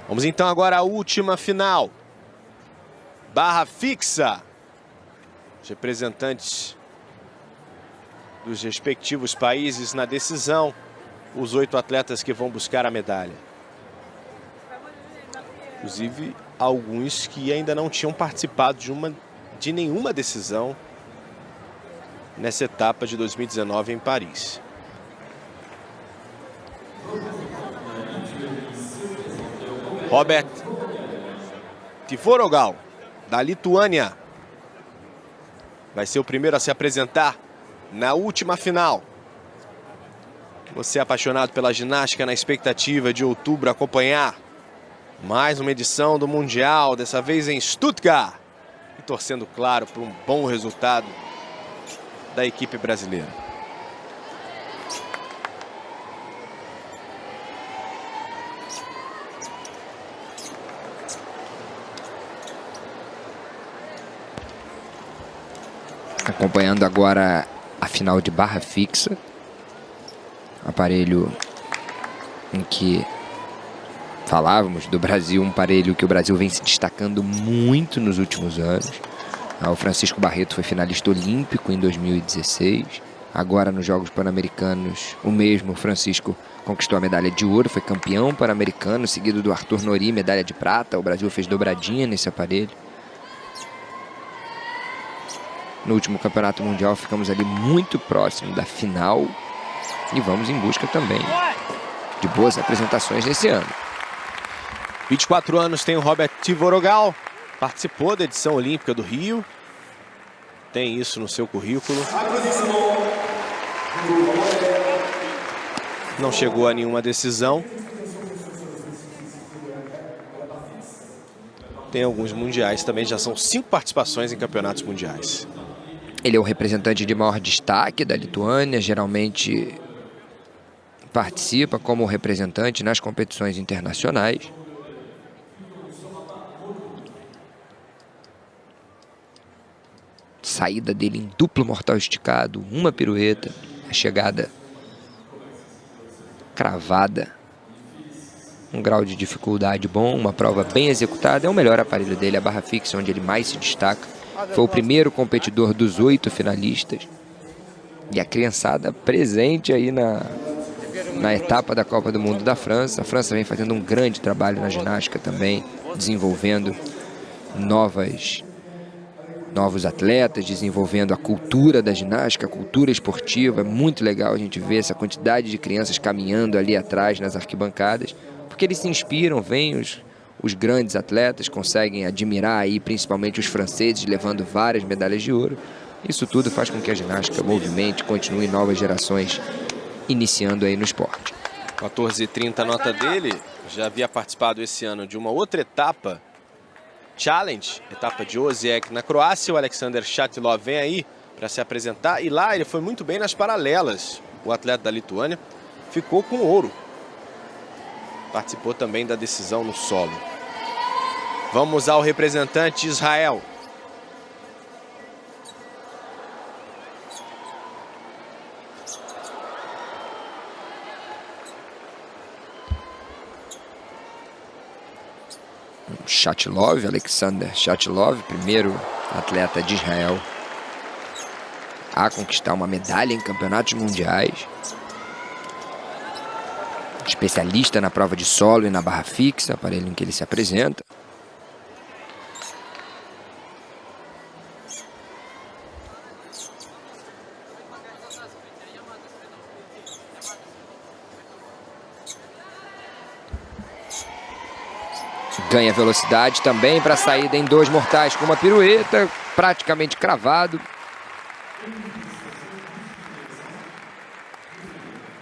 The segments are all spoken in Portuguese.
Vamos então agora à última final. Barra fixa. Os representantes dos respectivos países na decisão. Os 8 atletas que vão buscar a medalha. Inclusive, alguns que ainda não tinham participado de nenhuma decisão nessa etapa de 2019 em Paris. Robert Tvorogal, da Lituânia, vai ser o primeiro a se apresentar na última final. Você é apaixonado pela ginástica, na expectativa de outubro acompanhar mais uma edição do Mundial, dessa vez em Stuttgart, e torcendo, claro, por um bom resultado da equipe brasileira. Acompanhando agora a final de barra fixa. Aparelho em que falávamos do Brasil, um aparelho que o Brasil vem se destacando muito nos últimos anos. O Francisco Barreto foi finalista olímpico em 2016. Agora nos Jogos Pan-Americanos, o mesmo Francisco conquistou a medalha de ouro, foi campeão pan-americano, seguido do Arthur Nori, medalha de prata. O Brasil fez dobradinha nesse aparelho. No último campeonato mundial ficamos ali muito próximo da final e vamos em busca também de boas apresentações nesse ano. 24 anos tem o Robert Tvorogal, participou da edição olímpica do Rio, tem isso no seu currículo. Não chegou a nenhuma decisão. Tem alguns mundiais também, já são 5 participações em campeonatos mundiais. Ele é o representante de maior destaque da Lituânia, geralmente participa como representante nas competições internacionais. Saída dele em duplo mortal esticado, uma pirueta, a chegada cravada, um grau de dificuldade bom, uma prova bem executada. É o melhor aparelho dele, a barra fixa, onde ele mais se destaca. Foi o primeiro competidor dos 8 finalistas. E a criançada presente aí na etapa da Copa do Mundo da França. A França vem fazendo um grande trabalho na ginástica também, desenvolvendo novos atletas, desenvolvendo a cultura da ginástica, a cultura esportiva. É muito legal a gente ver essa quantidade de crianças caminhando ali atrás nas arquibancadas, porque eles se inspiram, veem os grandes atletas, conseguem admirar aí principalmente os franceses, levando várias medalhas de ouro. Isso tudo faz com que a ginástica movimente, continue novas gerações iniciando aí no esporte. 14h30 a nota dele, já havia participado esse ano de uma outra etapa, Challenge, etapa de Osijek na Croácia. O Alexander Shatilov vem aí para se apresentar e lá ele foi muito bem nas paralelas. O atleta da Lituânia ficou com ouro. Participou também da decisão no solo. Vamos ao representante de Israel. Shatilov, Alexander Shatilov, primeiro atleta de Israel a conquistar uma medalha em campeonatos mundiais. Especialista na prova de solo e na barra fixa, aparelho em que ele se apresenta. Ganha velocidade também para a saída em 2 mortais com uma pirueta, praticamente cravado.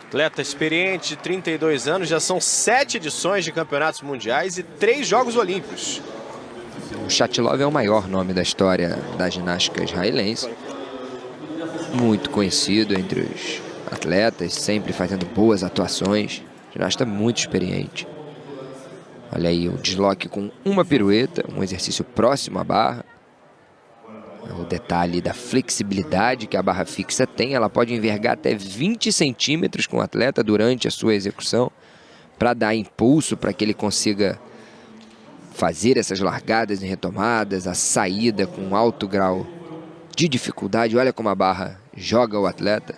Atleta experiente, 32 anos, já são 7 edições de campeonatos mundiais e 3 Jogos Olímpicos. O Shatilov é o maior nome da história da ginástica israelense. Muito conhecido entre os atletas, sempre fazendo boas atuações. Ginasta muito experiente. Olha aí o desloque com uma pirueta, um exercício próximo à barra. O detalhe da flexibilidade que a barra fixa tem, ela pode envergar até 20 centímetros com o atleta durante a sua execução, para dar impulso para que ele consiga fazer essas largadas e retomadas, a saída com alto grau de dificuldade. Olha como a barra joga o atleta,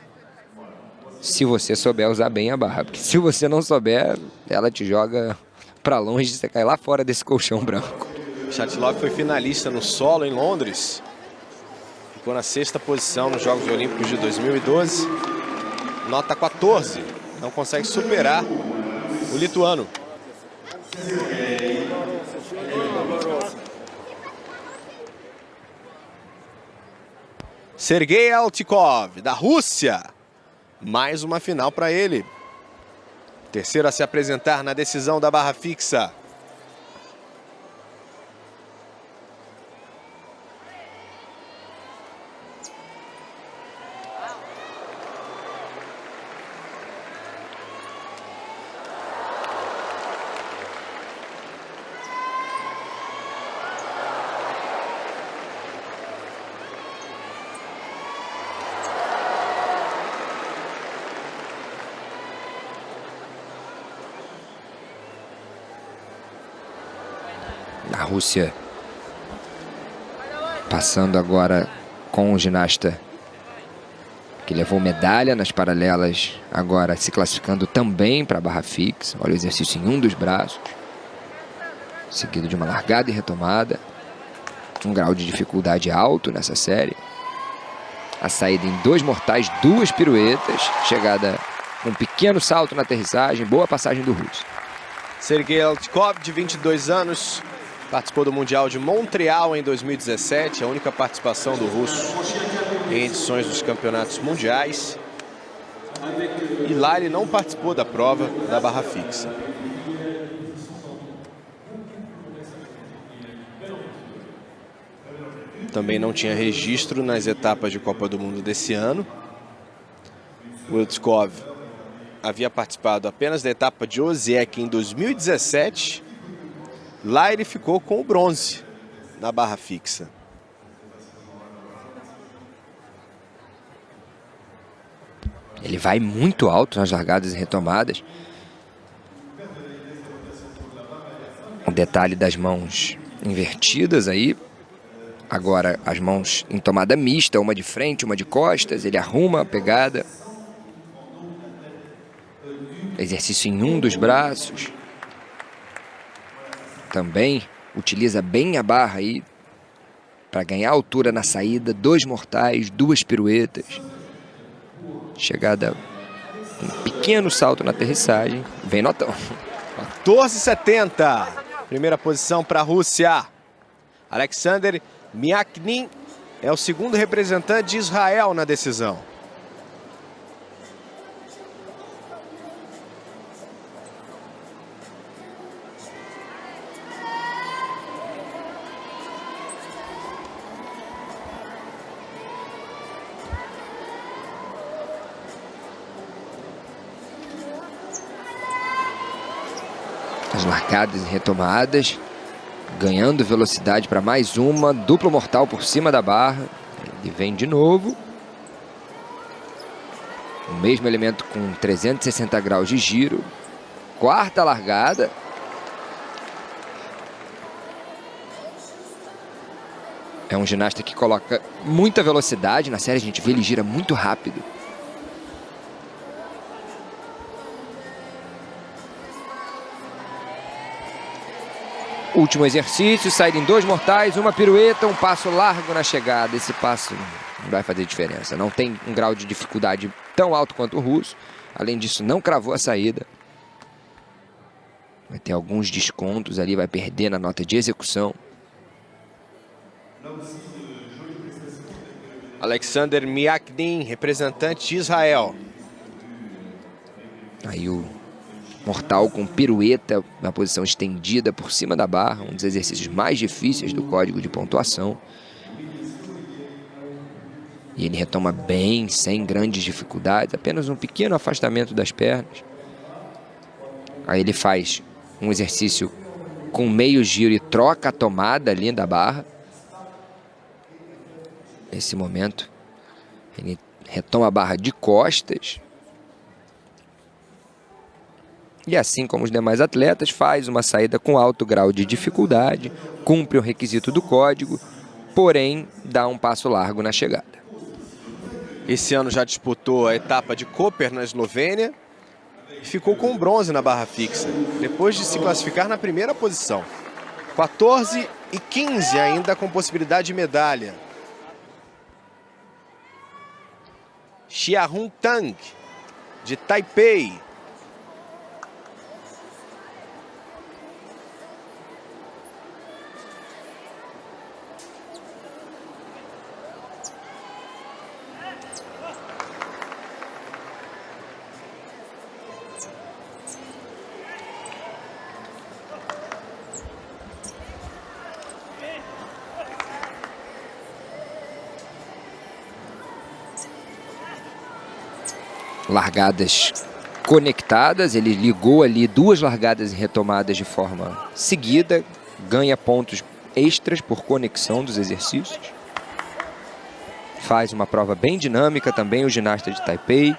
se você souber usar bem a barra, porque se você não souber, ela te joga para longe, você cai lá fora desse colchão branco. Shatilov foi finalista no solo em Londres. Ficou na 6ª posição nos Jogos Olímpicos de 2012. Nota 14. Não consegue superar o lituano. Sergei Altikov, da Rússia. Mais uma final para ele. Terceiro a se apresentar na decisão da barra fixa. A Rússia passando agora com o ginasta que levou medalha nas paralelas, agora se classificando também para a barra fixa. Olha o exercício em um dos braços, seguido de uma largada e retomada. Um grau de dificuldade alto nessa série. A saída em 2 mortais, 2 piruetas, chegada com um pequeno salto na aterrissagem, boa passagem do russo. Sergei Altikov, de 22 anos, participou do Mundial de Montreal em 2017, a única participação do russo em edições dos campeonatos mundiais. E lá ele não participou da prova da barra fixa. Também não tinha registro nas etapas de Copa do Mundo desse ano. O Altikov havia participado apenas da etapa de Osijek em 2017. Lá ele ficou com o bronze na barra fixa. Ele vai muito alto nas largadas e retomadas. O detalhe das mãos invertidas aí. Agora as mãos em tomada mista, uma de frente, uma de costas. Ele arruma a pegada. Exercício em um dos braços. Também utiliza bem a barra aí para ganhar altura na saída. 2 mortais, 2 piruetas. Chegada, um pequeno salto na aterrissagem. Vem notão. 14,70. Primeira posição para a Rússia. Alexander Miaknin é o segundo representante de Israel na decisão. As largadas e retomadas, ganhando velocidade para mais uma, duplo mortal por cima da barra. Ele vem de novo. O mesmo elemento com 360 graus de giro. Quarta largada. É um ginasta que coloca muita velocidade. Na série a gente vê ele gira muito rápido. Último exercício, saída em 2 mortais, uma pirueta, um passo largo na chegada. Esse passo não vai fazer diferença. Não tem um grau de dificuldade tão alto quanto o russo. Além disso, não cravou a saída. Vai ter alguns descontos ali, vai perder na nota de execução. Alexander Miaknin, representante de Israel. Aí o mortal com pirueta na posição estendida por cima da barra, um dos exercícios mais difíceis do código de pontuação. E ele retoma bem, sem grandes dificuldades, apenas um pequeno afastamento das pernas. Aí ele faz um exercício com meio giro e troca a tomada ali da barra. nesse momento. Ele retoma a barra de costas. E assim como os demais atletas, faz uma saída com alto grau de dificuldade, cumpre o requisito do código, porém dá um passo largo na chegada. Esse ano já disputou a etapa de Koper na Eslovênia e ficou com bronze na barra fixa, depois de se classificar na primeira posição. 14 e 15 ainda com possibilidade de medalha. Xiahun Tang, de Taipei. Largadas conectadas, ele ligou ali duas largadas e retomadas de forma seguida, ganha pontos extras por conexão dos exercícios. Faz uma prova bem dinâmica também o ginasta de Taipei.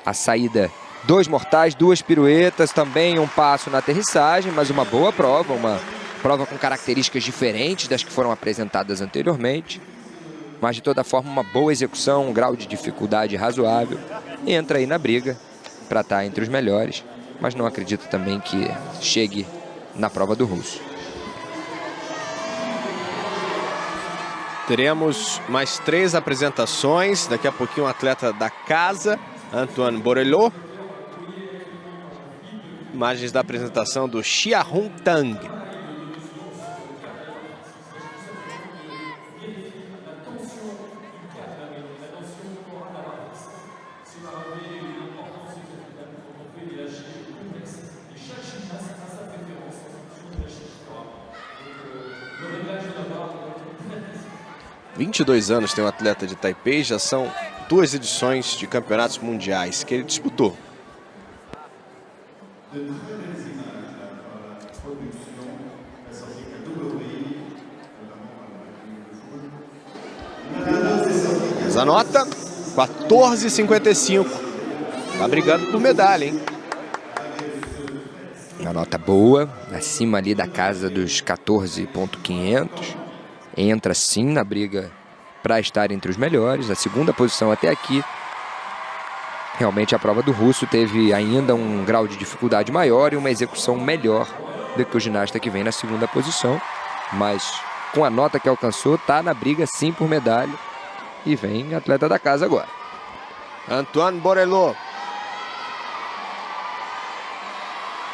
A saída, 2 mortais, 2 piruetas, também um passo na aterrissagem, mas uma boa prova, uma prova com características diferentes das que foram apresentadas anteriormente. Mas, de toda forma, uma boa execução, um grau de dificuldade razoável. Entra aí na briga para estar entre os melhores, mas não acredito também que chegue na prova do russo. Teremos mais 3 apresentações. Daqui a pouquinho um atleta da casa, Antoine Borelot. Imagens da apresentação do Xiahun Tang. Há 22 anos tem um atleta de Taipei, já são 2 edições de campeonatos mundiais que ele disputou. Vamos à nota, 14,55. Tá brigando por medalha, hein? Uma nota boa, acima ali da casa dos 14.500. Entra sim na briga para estar entre os melhores. A segunda posição até aqui. Realmente a prova do russo teve ainda um grau de dificuldade maior e uma execução melhor do que o ginasta que vem na segunda posição. Mas com a nota que alcançou, está na briga sim por medalha. E vem atleta da casa agora. Antoine Borelot.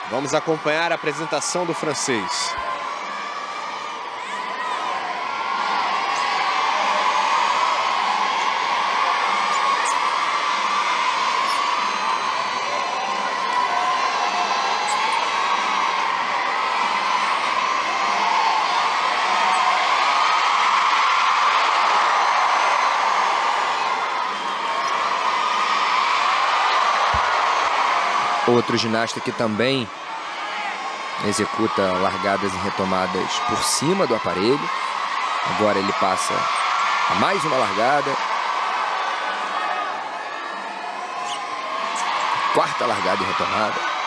Vamos acompanhar a apresentação do francês. Outro ginasta que também executa largadas e retomadas por cima do aparelho. Agora ele passa a mais uma largada. Quarta largada e retomada.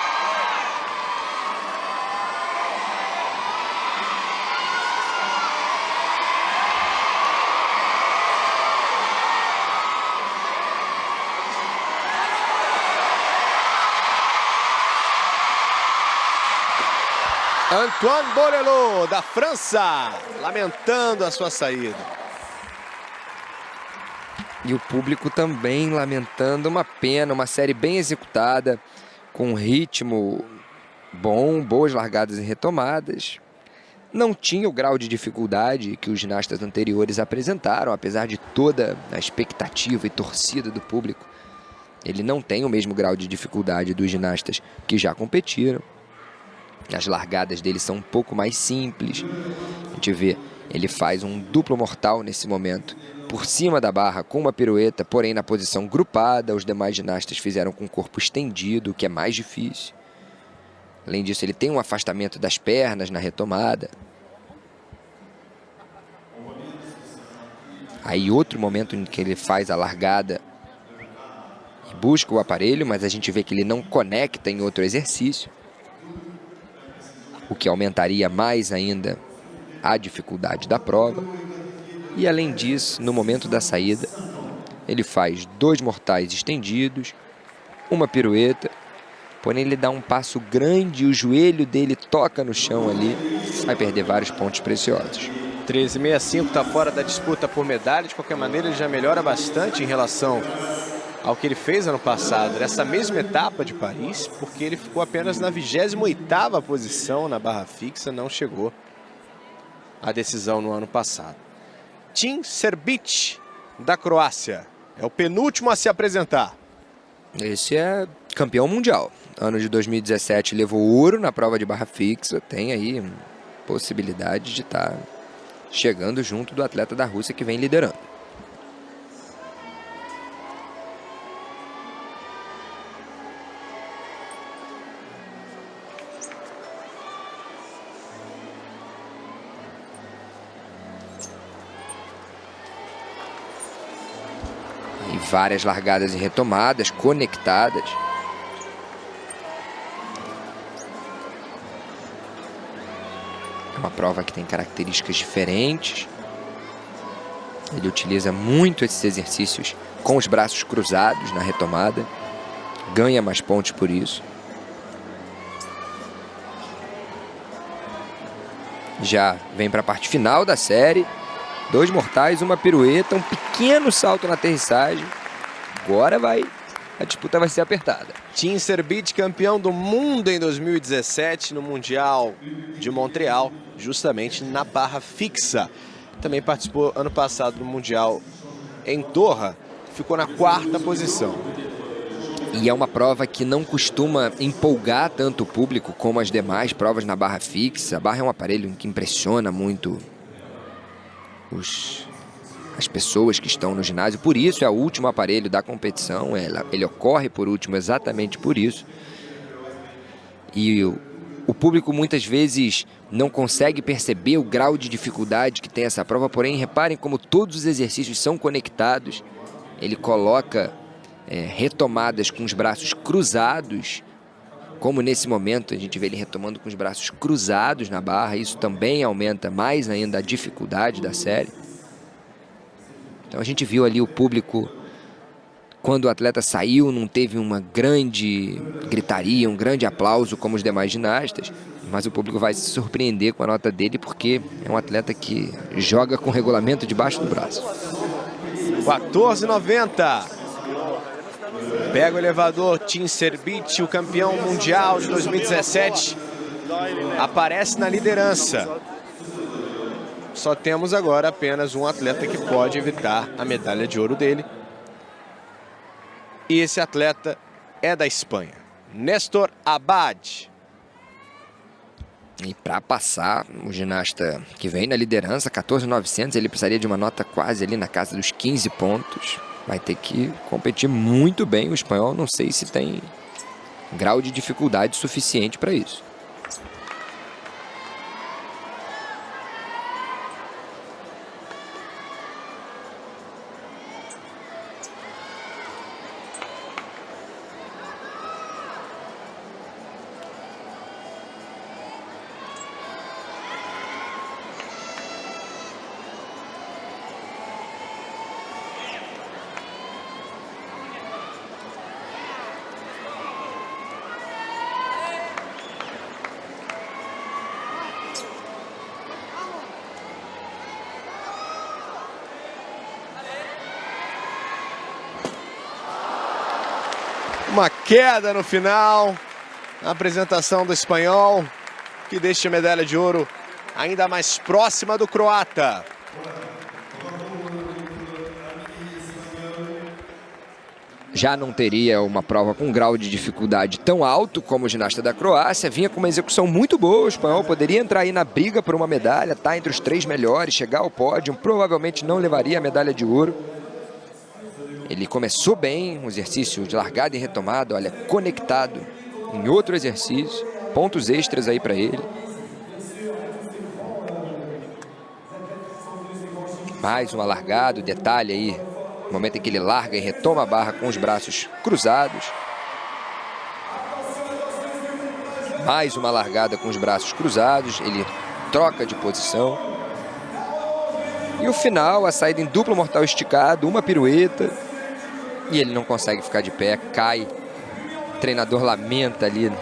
Antoine Borelot, da França, lamentando a sua saída. E o público também lamentando, uma pena, uma série bem executada, com um ritmo bom, boas largadas e retomadas. Não tinha o grau de dificuldade que os ginastas anteriores apresentaram, apesar de toda a expectativa e torcida do público. Ele não tem o mesmo grau de dificuldade dos ginastas que já competiram. As largadas dele são um pouco mais simples. A gente vê, ele faz um duplo mortal nesse momento, por cima da barra com uma pirueta, porém na posição grupada. Os demais ginastas fizeram com o corpo estendido, o que é mais difícil. Além disso, ele tem um afastamento das pernas na retomada. Aí outro momento em que ele faz a largada e busca o aparelho, mas a gente vê que ele não conecta em outro exercício, o que aumentaria mais ainda a dificuldade da prova. E além disso, no momento da saída, ele faz 2 mortais estendidos, uma pirueta, porém ele dá um passo grande e o joelho dele toca no chão ali, vai perder vários pontos preciosos. 13,65 está fora da disputa por medalha. De qualquer maneira, ele já melhora bastante em relação ao que ele fez ano passado, nessa mesma etapa de Paris, porque ele ficou apenas na 28ª posição na barra fixa, não chegou à decisão no ano passado. Tim Serbic, da Croácia, é o penúltimo a se apresentar. Esse é campeão mundial. Ano de 2017 levou ouro na prova de barra fixa, tem aí possibilidade de estar chegando junto do atleta da Rússia que vem liderando. E várias largadas e retomadas conectadas. Uma prova que tem características diferentes. Ele utiliza muito esses exercícios com os braços cruzados na retomada. Ganha mais pontos por isso. Já vem para a parte final da série. 2 mortais, uma pirueta, um pequeno salto na aterrissagem. Agora a disputa vai ser apertada. Tim Serbic, campeão do mundo em 2017 no Mundial de Montreal, justamente na barra fixa. Também participou ano passado no Mundial em Doha, ficou na 4ª posição. E é uma prova que não costuma empolgar tanto o público como as demais provas na barra fixa. A barra é um aparelho que impressiona muito as pessoas que estão no ginásio, por isso é o último aparelho da competição, ele ocorre por último exatamente por isso. E o público muitas vezes não consegue perceber o grau de dificuldade que tem essa prova, porém reparem como todos os exercícios são conectados. Ele coloca retomadas com os braços cruzados, como nesse momento a gente vê ele retomando com os braços cruzados na barra. Isso também aumenta mais ainda a dificuldade da série. Então a gente viu ali o público, quando o atleta saiu, não teve uma grande gritaria, um grande aplauso como os demais ginastas, mas o público vai se surpreender com a nota dele, porque é um atleta que joga com regulamento debaixo do braço. 14,90. Pega o elevador, Tim Serbic, o campeão mundial de 2017, aparece na liderança. Só temos agora apenas um atleta que pode evitar a medalha de ouro dele. E esse atleta é da Espanha, Néstor Abad. E para passar, o ginasta que vem na liderança, 14.900, ele precisaria de uma nota quase ali na casa dos 15 pontos. Vai ter que competir muito bem o espanhol, não sei se tem grau de dificuldade suficiente para isso. Uma queda no final, a apresentação do espanhol, que deixa a medalha de ouro ainda mais próxima do croata. Já não teria uma prova com um grau de dificuldade tão alto como o ginasta da Croácia. Vinha com uma execução muito boa, o espanhol poderia entrar aí na briga por uma medalha, tá entre os 3 melhores, chegar ao pódio, provavelmente não levaria a medalha de ouro. Ele começou bem, um exercício de largada e retomada, olha, conectado em outro exercício, pontos extras aí para ele. Mais uma largada, o detalhe aí, no momento em que ele larga e retoma a barra com os braços cruzados. Mais uma largada com os braços cruzados, ele troca de posição. E o final, a saída em duplo mortal esticado, uma pirueta. E ele não consegue ficar de pé, cai. O treinador lamenta ali,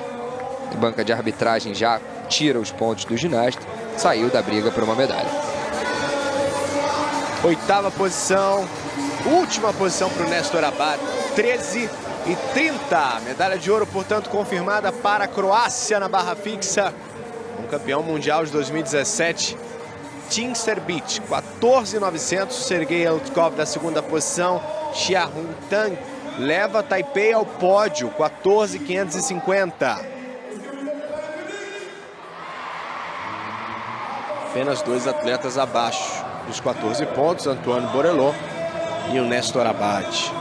a banca de arbitragem já tira os pontos do ginasta. Saiu da briga por uma medalha. Oitava posição, última posição para o Nestor Abad, 13:30. Medalha de ouro, portanto, confirmada para a Croácia na barra fixa. Um campeão mundial de 2017, Tim Serbic, 14.900. Sergei Eltkov da segunda posição. Xiahun Tang leva Taipei ao pódio, 14.550. Apenas dois atletas abaixo dos 14 pontos, Antoine Borelot e o Nestor Abad.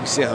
Encerrando.